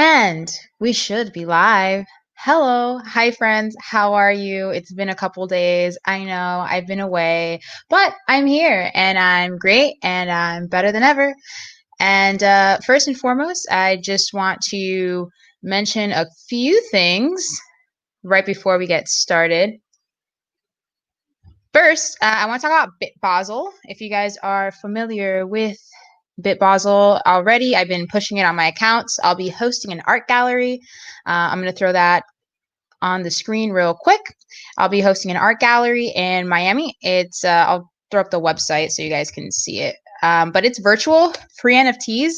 And we should be live. Hello. Hi, friends. How are you? It's been a couple days. I know I've been away, but I'm here and I'm great and I'm better than ever. And first and foremost, I just want to mention a few things right before we get started. First, I want to talk about BitBasel. If you guys are familiar with BitBasel already, I've been pushing it on my accounts. I'll be hosting an art gallery. I'm going to throw that on the screen real quick. I'll be hosting an art gallery in Miami. I'll throw up the website so you guys can see it. But it's virtual, free NFTs.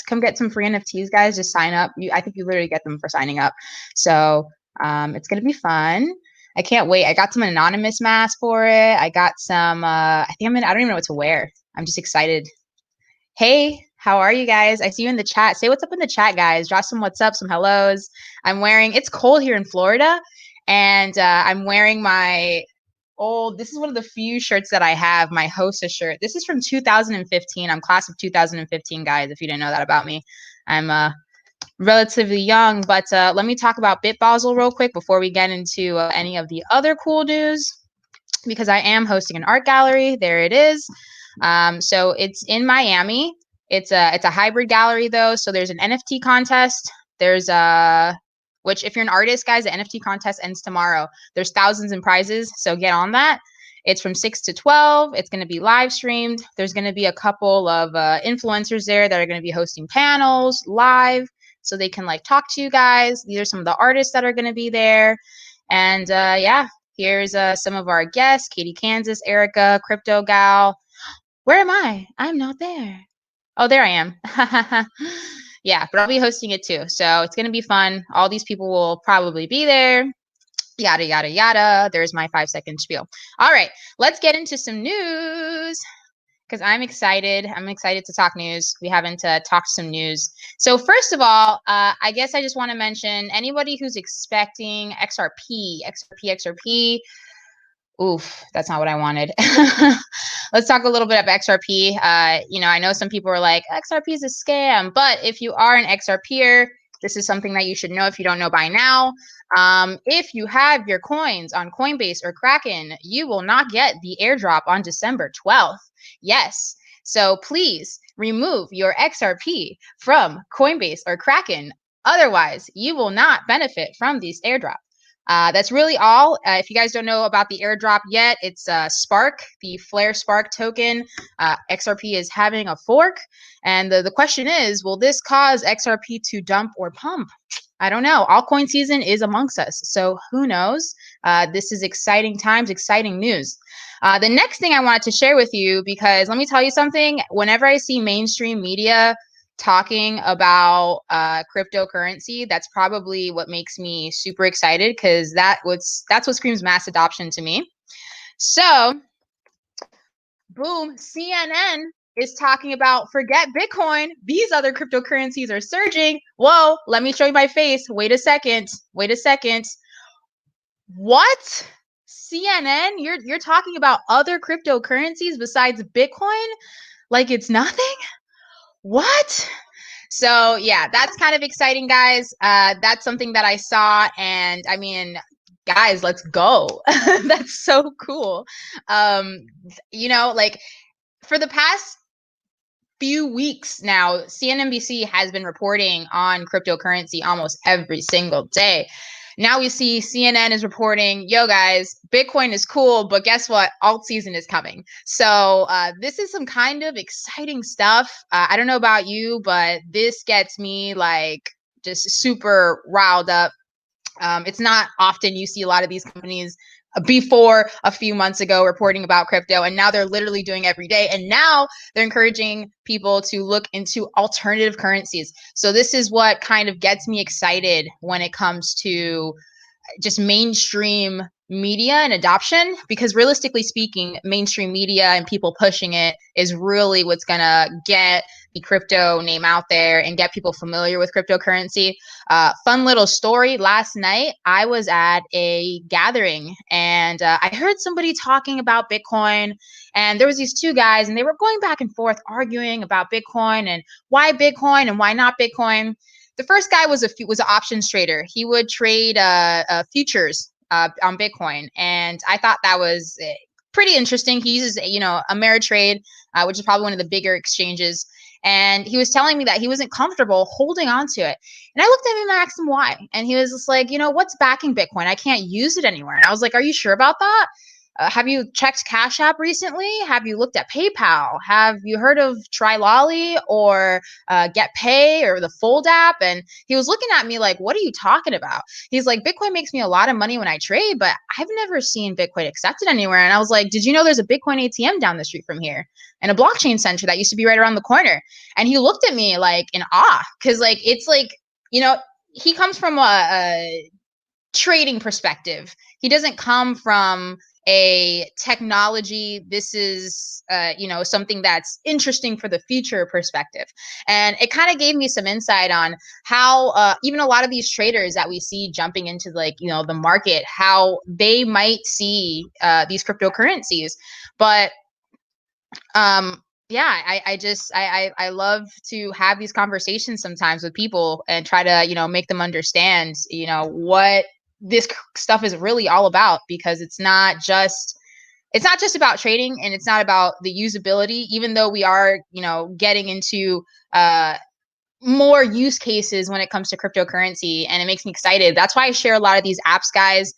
Come get some free NFTs, guys. Just sign up. I think you literally get them for signing up. So it's going to be fun. I can't wait. I got some anonymous masks for it. I got some, I don't even know what to wear. I'm just excited. Hey, how are you guys? I see you in the chat. Say what's up in the chat, guys. Drop some what's up, some hellos. It's cold here in Florida, and I'm wearing this is one of the few shirts that I have, my hostess shirt. This is from 2015. I'm class of 2015, guys, if you didn't know that about me. I'm relatively young, but let me talk about BitBasel real quick before we get into any of the other cool news, because I am hosting an art gallery. There it is. So it's in Miami. It's a hybrid gallery though. So there's an NFT contest. Which if you're an artist, guys, the NFT contest ends tomorrow. There's thousands in prizes, so get on that. It's from 6 to 12. It's going to be live streamed. There's going to be a couple of influencers there that are going to be hosting panels live, so they can talk to you guys. These are some of the artists that are going to be there. And yeah, here's some of our guests: Katie Kansas, Erica, Crypto Gal. Where am I? I'm not there. Oh, there I am. Yeah, but I'll be hosting it too. So it's going to be fun. All these people will probably be there. Yada, yada, yada. There's my 5-second spiel. All right, let's get into some news because I'm excited. I'm excited to talk news. We haven't talked some news. So first of all, I guess I just want to mention anybody who's expecting XRP. Oof, that's not what I wanted. Let's talk a little bit about XRP. I know some people are like, XRP is a scam, but if you are an XRPer, this is something that you should know if you don't know by now. If you have your coins on Coinbase or Kraken, you will not get the airdrop on December 12th. Yes. So please remove your XRP from Coinbase or Kraken. Otherwise, you will not benefit from these airdrops. That's really all. If you guys don't know about the airdrop yet, it's Spark, the Flare Spark token. XRP is having a fork. And the question is, will this cause XRP to dump or pump? I don't know. Altcoin season is amongst us. So who knows? This is exciting times, exciting news. The next thing I wanted to share with you, because let me tell you something. Whenever I see mainstream media talking about cryptocurrency, that's probably what makes me super excited, because that's what screams mass adoption to me. So boom, CNN is talking about forget Bitcoin, these other cryptocurrencies are surging. Whoa, let me show you my face. Wait a second. What? CNN, you're talking about other cryptocurrencies besides Bitcoin like it's nothing? What? So yeah, that's kind of exciting, guys. That's something that I saw, and I mean, guys, let's go. That's so cool. For the past few weeks now, CNBC has been reporting on cryptocurrency almost every single day. Now we see CNN is reporting, yo guys, Bitcoin is cool, but guess what? Alt season is coming. So this is some kind of exciting stuff. I don't know about you, but this gets me just super riled up. It's not often you see a lot of these companies before a few months ago reporting about crypto, and now they're literally doing every day, and now they're encouraging people to look into alternative currencies. So this is what kind of gets me excited when it comes to just mainstream media and adoption, because realistically speaking, mainstream media and people pushing it is really what's gonna get the crypto name out there and get people familiar with cryptocurrency. Fun little story. Last night, I was at a gathering and I heard somebody talking about Bitcoin, and there was these two guys and they were going back and forth arguing about Bitcoin and why not Bitcoin. The first guy was an options trader. He would trade futures on Bitcoin, and I thought that was pretty interesting. He uses, Ameritrade, which is probably one of the bigger exchanges. And he was telling me that he wasn't comfortable holding on to it. And I looked at him and I asked him why. And he was just like, what's backing Bitcoin? I can't use it anywhere. And I was like, are you sure about that? Have you checked Cash App recently? Have you looked at PayPal? Have you heard of Trilolly or GetPay or the Fold app? And he was looking at me like, what are you talking about? He's like, Bitcoin makes me a lot of money when I trade, but I've never seen Bitcoin accepted anywhere. And I was like, did you know there's a Bitcoin ATM down the street from here and a blockchain center that used to be right around the corner? And he looked at me like in awe because it's like, he comes from a trading perspective. He doesn't come from a technology, this is something that's interesting for the future perspective. And it kind of gave me some insight on how even a lot of these traders that we see jumping into the market, how they might see these cryptocurrencies. But yeah, I love to have these conversations sometimes with people and try to make them understand what this stuff is really all about, because it's not just about trading, and it's not about the usability, even though we are getting into more use cases when it comes to cryptocurrency, and it makes me excited. That's why I share a lot of these apps, guys.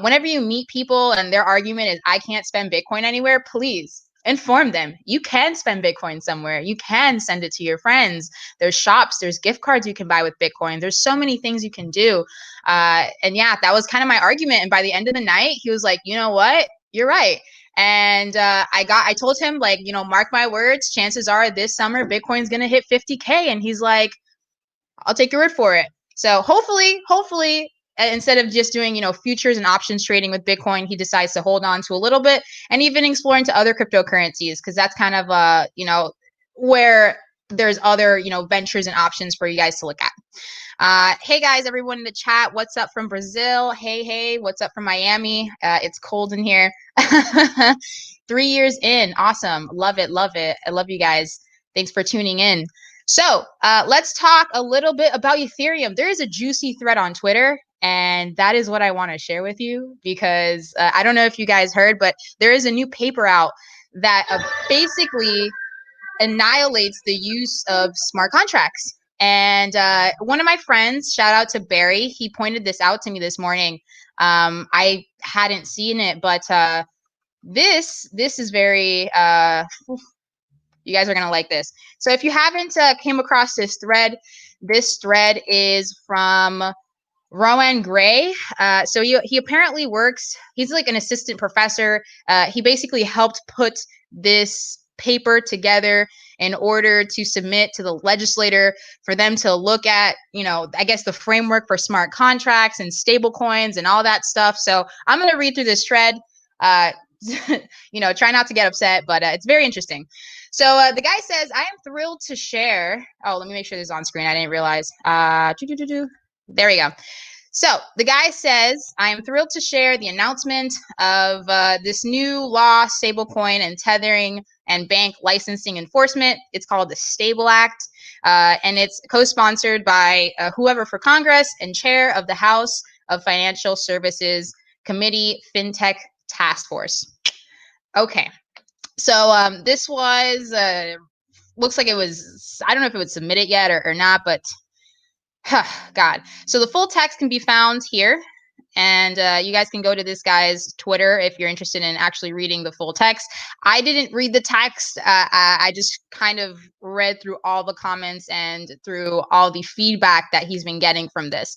Whenever you meet people and their argument is I can't spend Bitcoin anywhere, please inform them you can spend Bitcoin somewhere. You can send it to your friends. There's shops, there's gift cards you can buy with Bitcoin. There's so many things you can do. And yeah, that was kind of my argument. And by the end of the night, he was like, you know what? You're right. And I told him, mark my words, chances are this summer Bitcoin's going to hit 50K. And he's like, I'll take your word for it. So hopefully, instead of just doing, futures and options trading with Bitcoin, he decides to hold on to a little bit and even explore into other cryptocurrencies, because that's kind of, where there's other, ventures and options for you guys to look at. Hey guys, everyone in the chat, what's up from Brazil? Hey, what's up from Miami? It's cold in here. 3 years in. Awesome. Love it. I love you guys. Thanks for tuning in. So let's talk a little bit about Ethereum. There is a juicy thread on Twitter, and that is what I want to share with you, because I don't know if you guys heard, but there is a new paper out that basically annihilates the use of smart contracts. And one of my friends, shout out to Barry, he pointed this out to me this morning. I hadn't seen it, but this is very you guys are going to like this. So if you haven't came across this thread is from Rowan Gray. So he apparently works, he's like an assistant professor. He basically helped put this paper together in order to submit to the legislator for them to look at, I guess the framework for smart contracts and stable coins and all that stuff. So I'm going to read through this thread. Try not to get upset, but it's very interesting. So the guy says, I am thrilled to share. Oh, let me make sure this is on screen. I didn't realize. There we go. So the guy says, I am thrilled to share the announcement of this new law, stablecoin and tethering and bank licensing enforcement. It's called the Stable Act, and it's co-sponsored by whoever for Congress and chair of the House of Financial Services Committee FinTech Task Force. Okay. So this was, looks like it was, I don't know if it was submitted yet or not, but God. So the full text can be found here, and you guys can go to this guy's Twitter if you're interested in actually reading the full text. I didn't read the text. I just kind of read through all the comments and through all the feedback that he's been getting from this.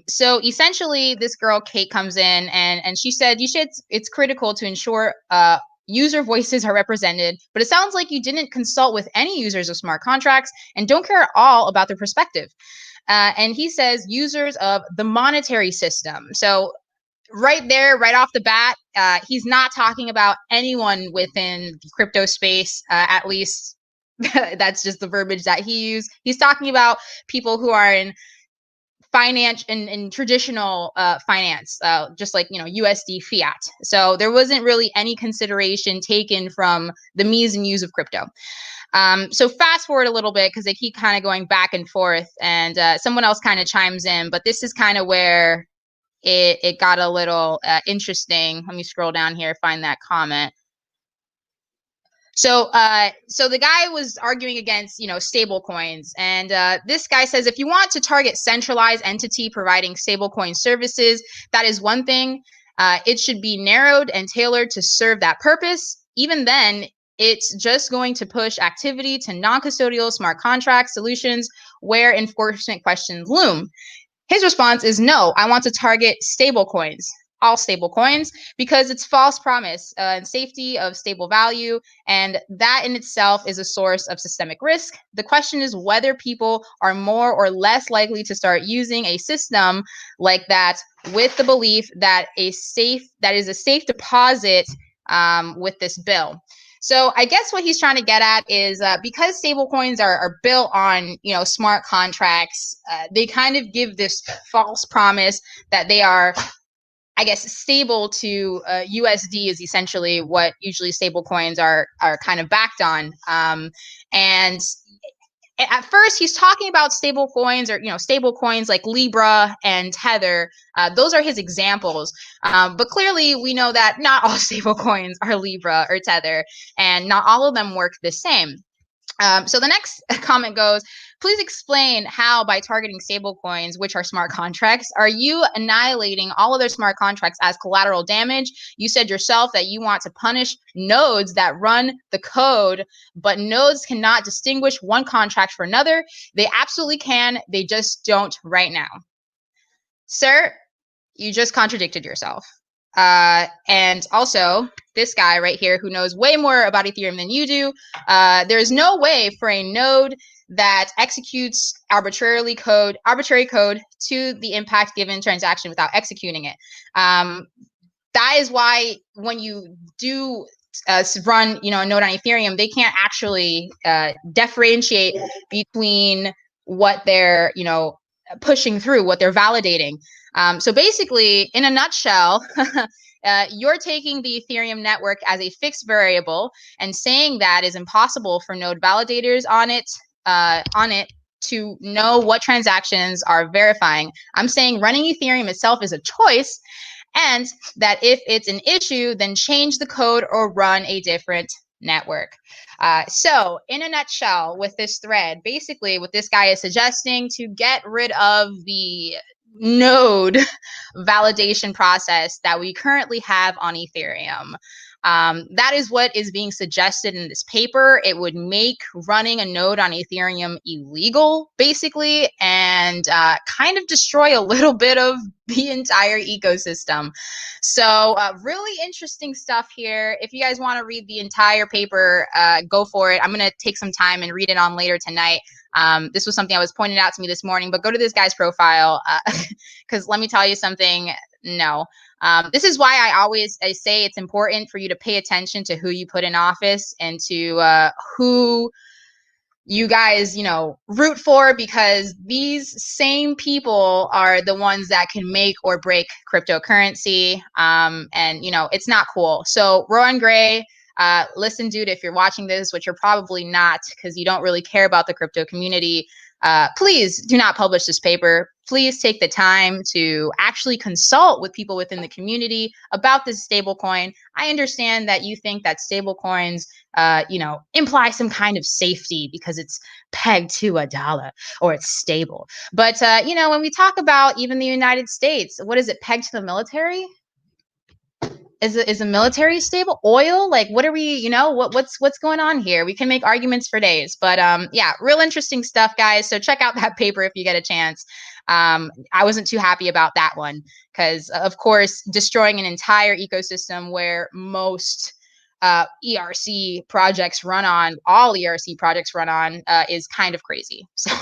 So essentially, this girl, Kate, comes in and she said, it's critical to ensure user voices are represented, but it sounds like you didn't consult with any users of smart contracts and don't care at all about their perspective. And he says users of the monetary system. So right there, right off the bat, he's not talking about anyone within the crypto space, at least that's just the verbiage that he used. He's talking about people who are in finance and traditional finance, just like USD fiat. So there wasn't really any consideration taken from the me's and you's of crypto. So fast forward a little bit because they keep kind of going back and forth, and someone else kind of chimes in, but this is kind of where it got a little interesting. Let me scroll down here, find that comment. So the guy was arguing against, stable coins. And this guy says, if you want to target centralized entity providing stablecoin services, that is one thing. It should be narrowed and tailored to serve that purpose. Even then, it's just going to push activity to non-custodial smart contract solutions where enforcement questions loom. His response is, no, I want to target stable coins, all stable coins, because it's false promise and safety of stable value. And that in itself is a source of systemic risk. The question is whether people are more or less likely to start using a system like that with the belief that is a safe deposit with this bill. So I guess what he's trying to get at is because stablecoins are built on, smart contracts, they kind of give this false promise that they are, I guess, stable to USD is essentially what usually stablecoins are kind of backed on. And at first he's talking about stable coins or stable coins like Libra and Tether. Those are his examples, but clearly we know that not all stable coins are Libra or Tether, and not all of them work the same. So the next comment goes, please explain how by targeting stable coins, which are smart contracts, are you annihilating all other smart contracts as collateral damage? You said yourself that you want to punish nodes that run the code, but nodes cannot distinguish one contract from another. They absolutely can. They just don't right now. Sir, you just contradicted yourself. And also, this guy right here who knows way more about Ethereum than you do, there's no way for a node that executes arbitrary code to the impact given transaction without executing it. That is why when you do run, a node on Ethereum, they can't actually differentiate between what they're, pushing through, what they're validating. So basically, in a nutshell, you're taking the Ethereum network as a fixed variable and saying that is impossible for node validators on it to know what transactions are verifying. I'm saying running Ethereum itself is a choice, and that if it's an issue, then change the code or run a different network. So in a nutshell, with this thread, basically what this guy is suggesting to get rid of the node validation process that we currently have on Ethereum. That is what is being suggested in this paper. It would make running a node on Ethereum illegal, basically, and kind of destroy a little bit of the entire ecosystem. So really interesting stuff here. If you guys want to read the entire paper, go for it. I'm going to take some time and read it on later tonight. This was something that was pointed out to me this morning, but go to this guy's profile because let me tell you something. No. This is why I say it's important for you to pay attention to who you put in office and to who you guys, root for, because these same people are the ones that can make or break cryptocurrency. And, it's not cool. So Rowan Gray, listen, dude, if you're watching this, which you're probably not because you don't really care about the crypto community, please do not publish this paper. Please take the time to actually consult with people within the community about this stablecoin. I understand that you think that stablecoins, imply some kind of safety because it's pegged to $1 or it's stable. But, when we talk about even the United States, what is it, pegged to the military? Is the military stable? Oil? Like, what are we, what's going on here? We can make arguments for days, but yeah, real interesting stuff, guys. So check out that paper if you get a chance. I wasn't too happy about that one because, of course, destroying an entire ecosystem where most ERC projects run on, all ERC projects run on, is kind of crazy. So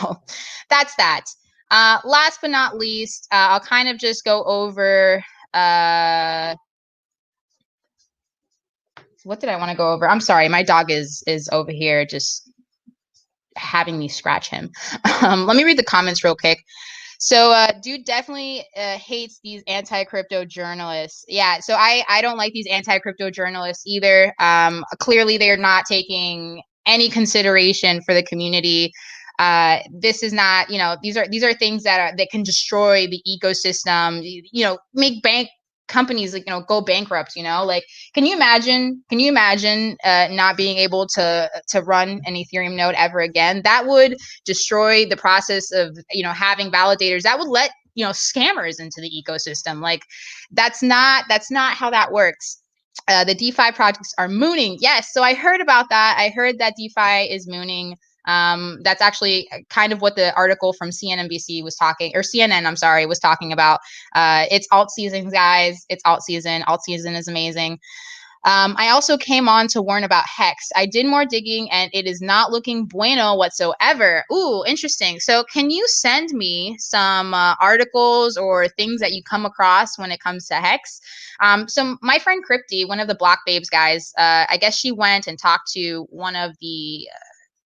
that's that. Last but not least, I'll kind of just go over what did I want to go over? I'm sorry, my dog is over here just having me scratch him. Let me read the comments real quick. So dude definitely hates these anti-crypto journalists. Yeah, so I don't like these anti-crypto journalists either. Clearly they're not taking any consideration for the community. This is not, these are things that can destroy the ecosystem, make bank companies go bankrupt, like can you imagine not being able to run an Ethereum node ever again? That would destroy the process of having validators. That would let scammers into the ecosystem. Like that's not how that works. The DeFi projects are mooning. Yes, so I heard about that. I heard that DeFi is mooning. That's actually kind of what the article from CNBC was talking, or CNN, I'm sorry, was talking about. It's alt season, guys. It's alt season. Alt season is amazing. I also came on to warn about Hex. I did more digging and it is not looking bueno whatsoever. Ooh, interesting. So can you send me some articles or things that you come across when it comes to Hex? So my friend Crypty, one of the Block Babes guys, I guess she went and talked to one of the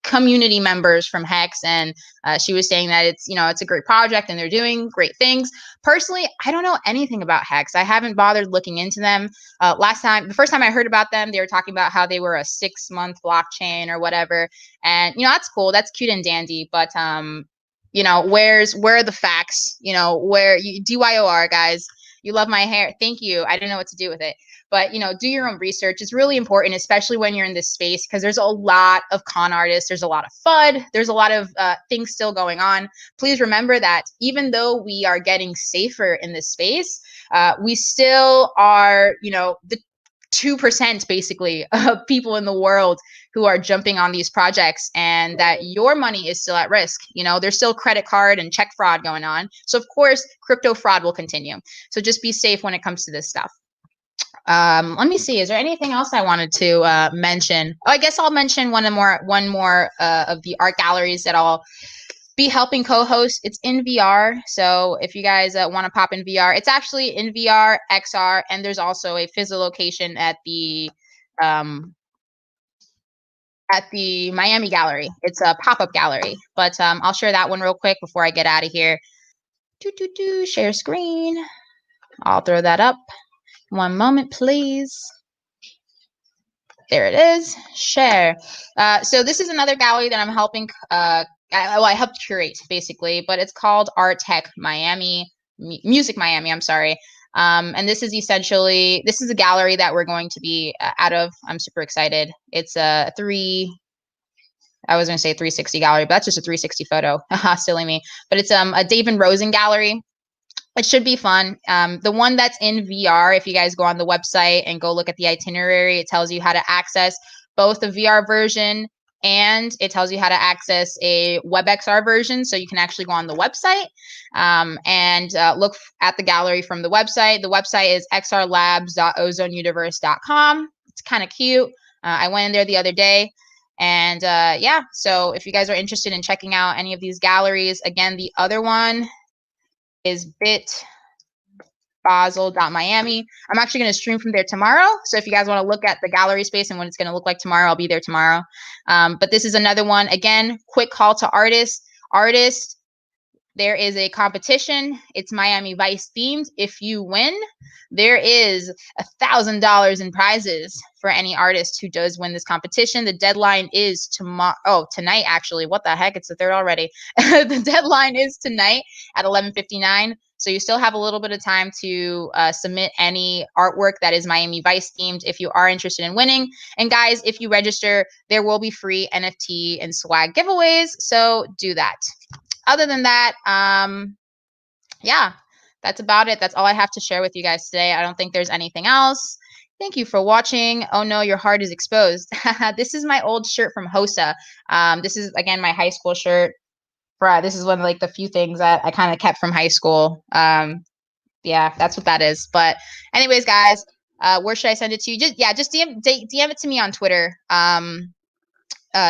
community members from Hex, and she was saying that it's a great project and they're doing great things. Personally, I don't know anything about Hex. I haven't bothered looking into them. The first time I heard about them, they were talking about how they were a 6-month blockchain or whatever, and that's cool, that's cute and dandy, but where are the facts? Where you DYOR, guys. You love my hair. Thank you. I don't know what to do with it. But, do your own research. It's really important, especially when you're in this space, because there's a lot of con artists. There's a lot of FUD. There's a lot of things still going on. Please remember that even though we are getting safer in this space, we still are, the 2% basically of people in the world who are jumping on these projects, and that your money is still at risk. There's still credit card and check fraud going on. So of course, crypto fraud will continue. So just be safe when it comes to this stuff. Let me see. Is there anything else I wanted to mention? Oh, I guess I'll mention one more of the art galleries that I'll be helping co-host. It's in VR. So if you guys want to pop in VR, it's actually in VR, XR, and there's also a physical location at the Miami gallery. It's a pop-up gallery, but I'll share that one real quick before I get out of here. Share screen. I'll throw that up. One moment, please. There it is. Share. So this is another gallery that I'm helping. I helped curate basically, but it's called Art Tech Miami, Music Miami. I'm sorry. And this is a gallery that we're going to be out of. I'm super excited. It's I was going to say 360 gallery, but that's just a 360 photo. Silly me. But it's a David Rosen gallery. It should be fun. The one that's in VR, if you guys go on the website and go look at the itinerary, it tells you how to access both the VR version and it tells you how to access a WebXR version. So you can actually go on the website and look at the gallery from the website. The website is xrlabs.ozoneuniverse.com. It's kind of cute. I went in there the other day. And yeah, so if you guys are interested in checking out any of these galleries, again, the other one is bitbasel.miami. I'm actually going to stream from there tomorrow. So if you guys want to look at the gallery space and what it's going to look like tomorrow, I'll be there tomorrow. But this is another one. Again, quick call to artists. There is a competition. It's Miami Vice themed. If you win, there is $1,000 in prizes for any artist who does win this competition. The deadline is tonight actually. What the heck? It's the 3rd already. The deadline is tonight at 11:59. So you still have a little bit of time to submit any artwork that is Miami Vice themed if you are interested in winning. And guys, if you register, there will be free NFT and swag giveaways. So do that. Other than that, yeah, that's about it. That's all I have to share with you guys today. I don't think there's anything else. Thank you for watching. Oh no, your heart is exposed. This is my old shirt from HOSA. This is, again, my high school shirt. This is one of the few things that I kind of kept from high school. Yeah, that's what that is. But anyways, guys, where should I send it to you? Just DM it to me on Twitter.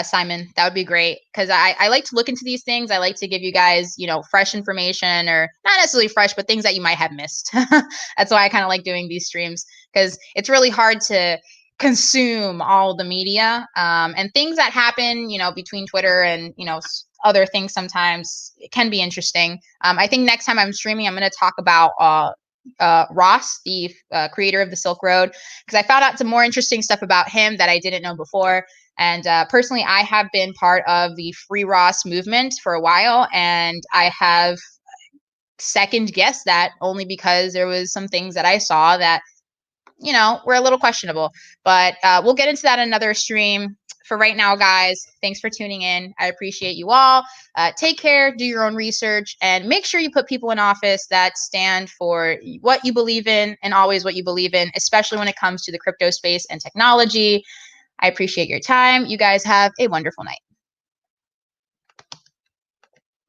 Simon, that would be great, because I like to look into these things. I like to give you guys, fresh information, or not necessarily fresh, but things that you might have missed. That's why I kind of like doing these streams, because it's really hard to consume all the media and things that happen, between Twitter and, other things. Sometimes it can be interesting. I think next time I'm streaming, I'm going to talk about Ross, the creator of the Silk Road, because I found out some more interesting stuff about him that I didn't know before. And personally, I have been part of the Free Ross movement for a while, and I have second guessed that only because there was some things that I saw that, you know, were a little questionable. But we'll get into that in another stream. For right now, guys, thanks for tuning in. I appreciate you all. Take care, do your own research, and make sure you put people in office that stand for what you believe in and always what you believe in, especially when it comes to the crypto space and technology. I appreciate your time. You guys have a wonderful night.